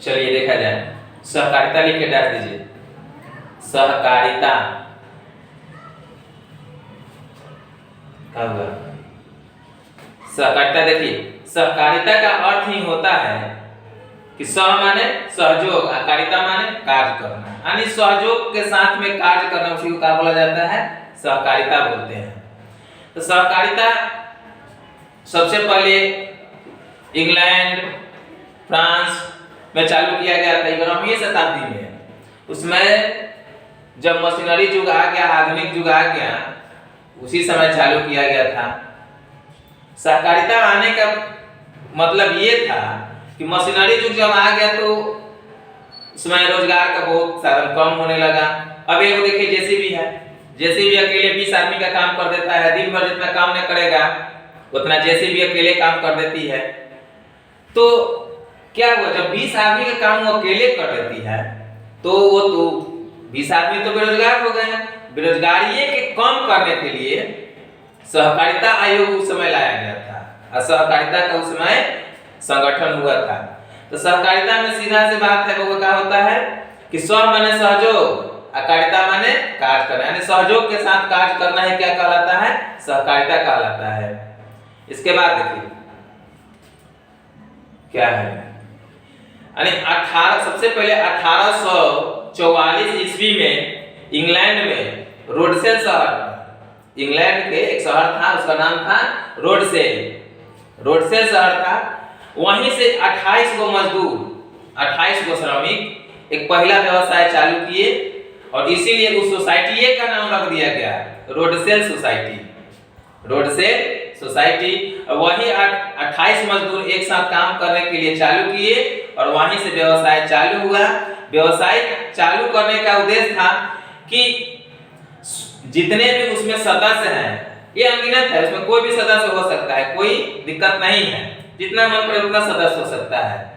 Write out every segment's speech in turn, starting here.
चलिए देखा जाए, सहकारिता लिख के डाल दीजिए। सहकारिता क्या हुआ? सहकारिता देखिए, सहकारिता का अर्थ ही होता है कि सह माने सहयोग, कारिता माने कार्य करना, यानी सहयोग के साथ में कार्य करना, उसी को क्या बोला जाता है? सहकारिता बोलते हैं। तो सहकारिता सबसे पहले इंग्लैंड, फ्रांस में चालू किया गया था 11वीं शताब्दी में। उसमें जब मशीनरी युग आ गया, आधुनिक युग आ गया, उसी समय चालू किया गया था। सहकारिता आने का मतलब ये था कि मशीनरी युग जब आ गया तो उसमें रोजगार का बहुत साधन कम होने लगा। अब ये देखिए जेसीबी है, जेसीबी अकेले 20 आदमी का काम कर देता है। दिन भर जितना काम नहीं करेगा उतना जेसीबी अकेले काम कर देती है। तो क्या हुआ, जब 20 आदमी का काम वो अकेले कर देती है तो वो तो 20 आदमी तो बेरोजगार हो गए। बेरोजगारी के कम करने के लिए सहकारिता आयोग उस समय लाया गया था और सहकारिता का उस समय संगठन हुआ था। तो सहकारिता में सीधा सी बात है, वो क्या होता है कि सह माने सहयोग, कारिता माने कार्य करना, यानी सहयोग के साथ कार्य करना है, क्या कहलाता है? सहकारिता कहलाता है। इसके बाद देखिए क्या है, यानी 18 सबसे पहले 1844 ईस्वी में इंग्लैंड में रोडसेल शहर, इंग्लैंड के एक शहर था, उसका नाम था रोडसेल। रोडसेल शहर था, वहीं से 28 गो मजदूर, 28 गो श्रमिक एक पहला व्यवसाय चालू किए और इसीलिए उस सोसाइटी का नाम रख दिया गया रोडसेल सोसाइटी। रोडसेल सोसाइटी, वही 28 मजदूर एक साथ काम करने के लिए चालू किए और वहीं से व्यवसाय चालू हुआ। व्यवसाय चालू करने का उद्देश्य था कि जितने भी उसमें सदस्य हैं, ये अनगिनत है, उसमें कोई भी सदस्य हो सकता है, कोई दिक्कत नहीं है, जितना मन करे उतना सदस्य हो सकता है।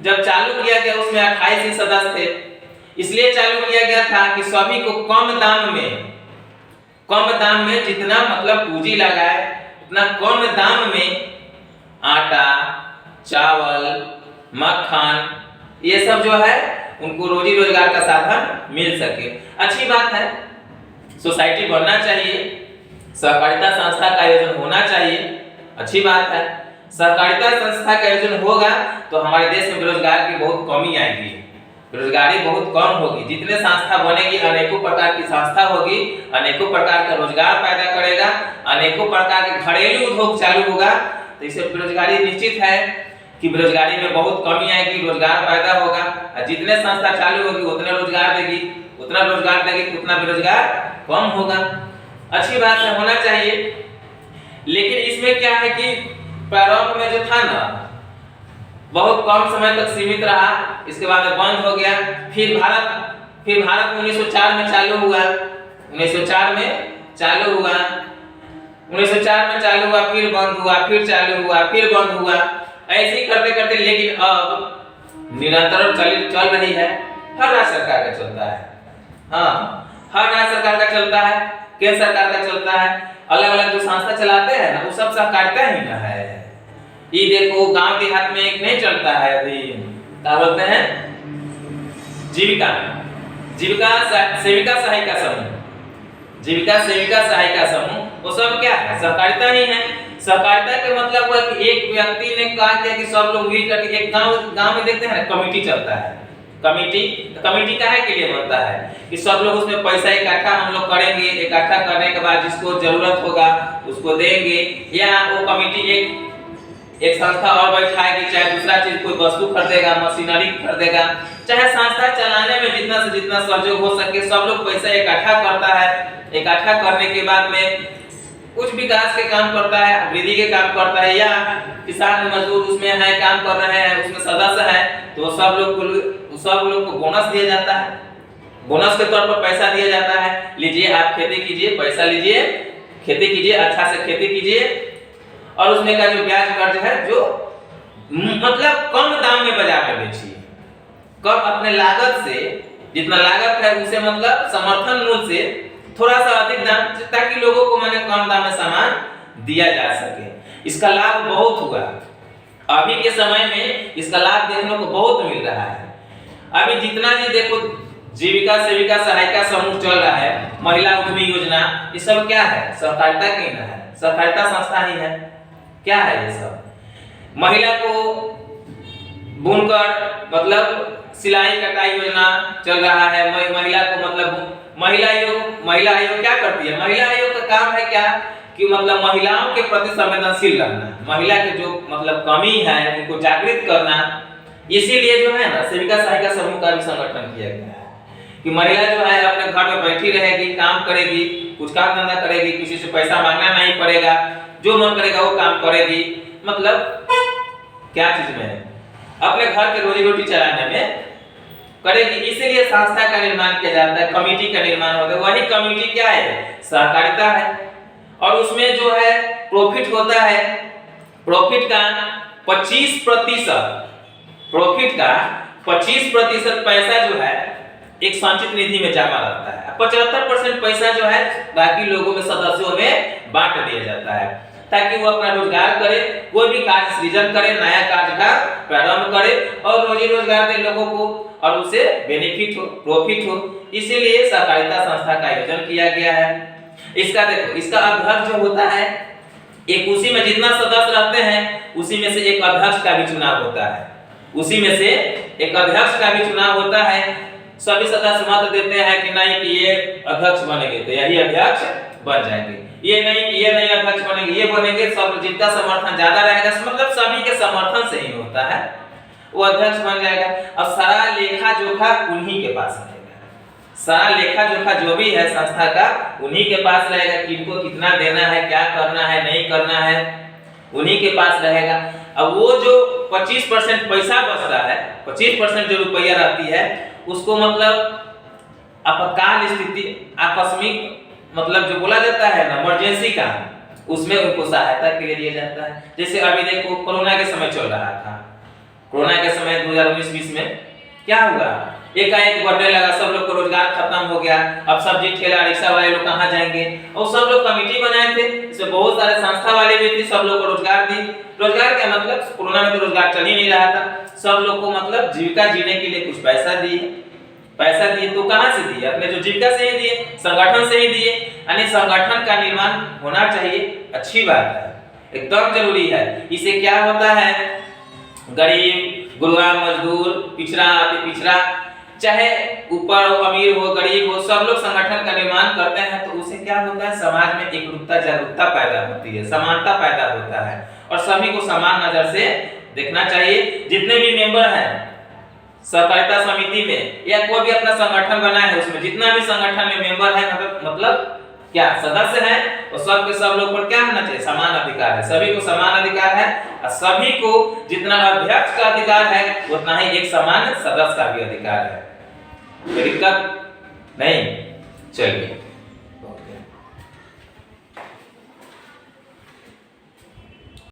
जब चालू किया गया उसमें 28 ही सदस्य थे, इसलिए चालू किया गया था कि सभी को कम दाम में जितना मतलब पूंजी लगाए उतना कम दाम में आटा, चावल, मक्खन, ये सब जो है उनको रोजी रोजगार का साधन मिल सके। अच्छी बात है, सोसाइटी बनना चाहिए, सहकारिता संस्था का आयोजन होना चाहिए, अच्छी बात है। सहकारिता संस्था का आयोजन होगा तो हमारे देश में बेरोजगार की बहुत कमी आएगी, बेरोजगारी बहुत कम होगी। जितने संस्था बनेगी, अनेकों प्रकार की संस्था होगी, अनेकों प्रकार का रोजगार पैदा करेगा, अनेकों प्रकार के घरेलू उद्योग चालू होगा, तो इससे बेरोजगारी निश्चित है कि बेरोजगारी में बहुत कमी आएगी, रोजगार पैदा होगा। और जितने संस्था चालू होगी उतने रोजगार देगी, उतना रोजगार देगी, उतना बेरोजगार कम होगा। अच्छी बात है, होना चाहिए। लेकिन इसमें क्या है कि प्रारंभ में जो था ना बहुत कम समय तक सीमित रहा, इसके बाद बंद हो गया। फिर भारत में 1904 में चालू हुआ, 1904 में चालू हुआ, 1904 में चालू हुआ, फिर बंद हुआ, फिर चालू हुआ, फिर बंद हुआ, ऐसे ही करते करते। लेकिन अब निरंतर चल रही है, हर राज्य सरकार का चलता है, हाँ हर राज्य सरकार का चलता है, केंद्र सरकार का चलता है, अलग अलग जो संस्था चलाते हैं ना वो सब सहकारिता ही ना है। ये देखो गांव देहात में एक नहीं चलता है अभी, क्या बोलते हैं, जीविका सेविका सहायिका समूह, जीविका सेविका सहायिका समूह, वो सब क्या है? सहकारिता ही है। सहकारिता का मतलब हुआ कि एक व्यक्ति ने कहा कि सब लोग मिलकर के एक गांव में देखते हैं ना कमेटी चलता है। कमेटी काहे के लिए बनता है कि सब लोग उसमें पैसा इकट्ठा हम लोग करेंगे, इकट्ठा करने के बाद जिसको जरूरत होगा उसको देंगे, या वो कमेटी एक संस्था और बैठाएगी, चाहे दूसरा चीज कोई वस्तु खरीदेगा, मशीनरी खरीदेगा, चाहे संस्था चलाने में जितना से जितना सहयोग हो सके सब लोग पैसा इकट्ठा करता है। इकट्ठा करने के बाद में कुछ विकास के काम करता है, वृद्धि के काम करता है, या किसान मजदूर उसमें है काम कर रहे हैं, उसमें सदस्य है, तो सब लोग को बोनस दिया जाता है, बोनस के तौर पर पैसा दिया जाता है। लीजिए आप खेती कीजिए, पैसा लीजिए, खेती कीजिए, अच्छा से खेती कीजिए, और उसमें का जो ब्याज कर्ज है जो मतलब कम दाम में बाजार में बेचिए, कम अपने लागत से, जितना लागत है उसे मतलब समर्थन मूल्य से थोड़ा सा अधिक दाम, ताकि लोगों को मैंने कम दाम में सामान दिया जा सके। इसका लाभ बहुत हुआ, अभी के समय में इसका लाभ देखने को बहुत मिल रहा है। अभी जितना जी देखो जीविका सेविका सहायिका समूह चल रहा है, महिला उद्यमी योजना, ये सब क्या है? सहकारिता केंद्र है, सहकारिता संस्था ही है। क्या है ये सब? महिला को बुनकर मतलब सिलाई कटाई योजना चल रहा है। महिला को मतलब महिला आयोग क्या करती है? महिला आयोग का काम है क्या कि मतलब महिलाओं के प्रति संवेदनशील रहना, महिला के जो मतलब कमी है उनको जागृत करना। इसीलिए जो है ना सेविका सहायिका समूह का भी संगठन किया गया है कि महिला जो है अपने घर में बैठी रहेगी, काम करेगी, कुछ काम धंधा करेगी, किसी से पैसा मांगना नहीं पड़ेगा, जो मन करेगा वो काम करेगी। मतलब क्या चीज में अपने घर के रोजी रोटी चलाने में करेगी। इसीलिए संस्था का निर्माण किया जाता है, कमेटी का निर्माण होता है। वही कमेटी क्या है? सहकारिता है। और उसमें जो है प्रॉफिट होता है, प्रॉफिट का 25%, प्रॉफिट का 25% पैसा जो है एक संचित निधि में जमा रहता है। 75% पैसा जो है बाकी लोगों में, सदस्यों में बांट दिया जाता है ताकि वो अपना रोजगार करे, कोई भी कार्य सृजन करे, नया कार्य का प्रारंभ करे और रोजी रोजगार दे लोगों को और उसे बेनिफिट हो, प्रॉफिट हो। इसीलिए सहकारिता संस्था का आयोजन किया गया है। इसका देखो, इसका अध्यक्ष जो होता है एक, उसी में जितना सदस्य रहते हैं उसी में से एक अध्यक्ष का भी चुनाव होता है, उसी में से एक अध्यक्ष का भी चुनाव होता है। सभी सदस्य मत देते हैं कि नहीं कि ये अध्यक्ष बनेंगे तो यही अध्यक्ष बन जाएंगे, ये नहीं कि ये नहीं अध्यक्ष बनेंगे, ये बनेंगे। सब जिनका समर्थन ज्यादा रहेगा, मतलब सभी के समर्थन से ही होता है, वो अध्यक्ष बन जाएगा। और सारा लेखा जोखा उन्हीं के पास रहेगा, सारा लेखा जोखा जो भी है संस्था का उन्हीं के पास रहेगा। किनको कितना देना है, क्या करना है, नहीं करना है, उन्हीं के पास रहेगा। अब वो जो 25% पैसा बचता है, 25% जो रुपया रहती है उसको मतलब आपातकाल स्थिति, आकस्मिक मतलब जो बोला जाता है ना इमरजेंसी का, उसमें उनको सहायता के लिए दिया जाता है। जैसे अभी देखो कोरोना के समय चल रहा था, कोरोना के समय 2019-20 में क्या हुआ? एकाएक बढ़ने लगा, सब लोग को रोजगार खत्म हो गया। अब सब्जी ठेला रिक्शा वाले लोग कहाँ जाएंगे? और सब लोग कमेटी बनाए थे, इसमें बहुत सारे संस्था वाले भी थे, सब लोग को रोजगार दी। रोजगार क्या मतलब कोरोना में तो रोजगार चल ही नहीं रहा था, सब लोग को मतलब जीविका जीने के लिए कुछ पैसा दिए। पैसा दिए तो कहाँ से दिए? अपने जो जीविका से ही दिए, संगठन से ही दिए। यानी संगठन का निर्माण होना चाहिए, अच्छी बात है, एकदम जरूरी है। इससे क्या होता है? गरीब, गुरबा, मजदूर, पिछड़ा, अति पिछड़ा, चाहे ऊपर हो, अमीर हो, गरीब हो, सब लोग संगठन का निर्माण करते हैं तो उससे क्या होता है? समाज में एकरूपता, जागरूकता पैदा होती है, समानता पैदा होता है और सभी को समान नजर से देखना चाहिए। जितने भी मेंबर हैं सहकारिता समिति में या कोई भी अपना संगठन बनाए है उसमें, जितना भी संगठन में मेंबर है मतलब क्या सदस्य हैं, और सब के सब लोग पर क्या होना चाहिए? समान अधिकार है, सभी को समान अधिकार है और सभी को जितना अध्यक्ष का अधिकार है उतना ही एक समान सदस्य का भी अधिकार है। कोई दिक्कत नहीं? चलिए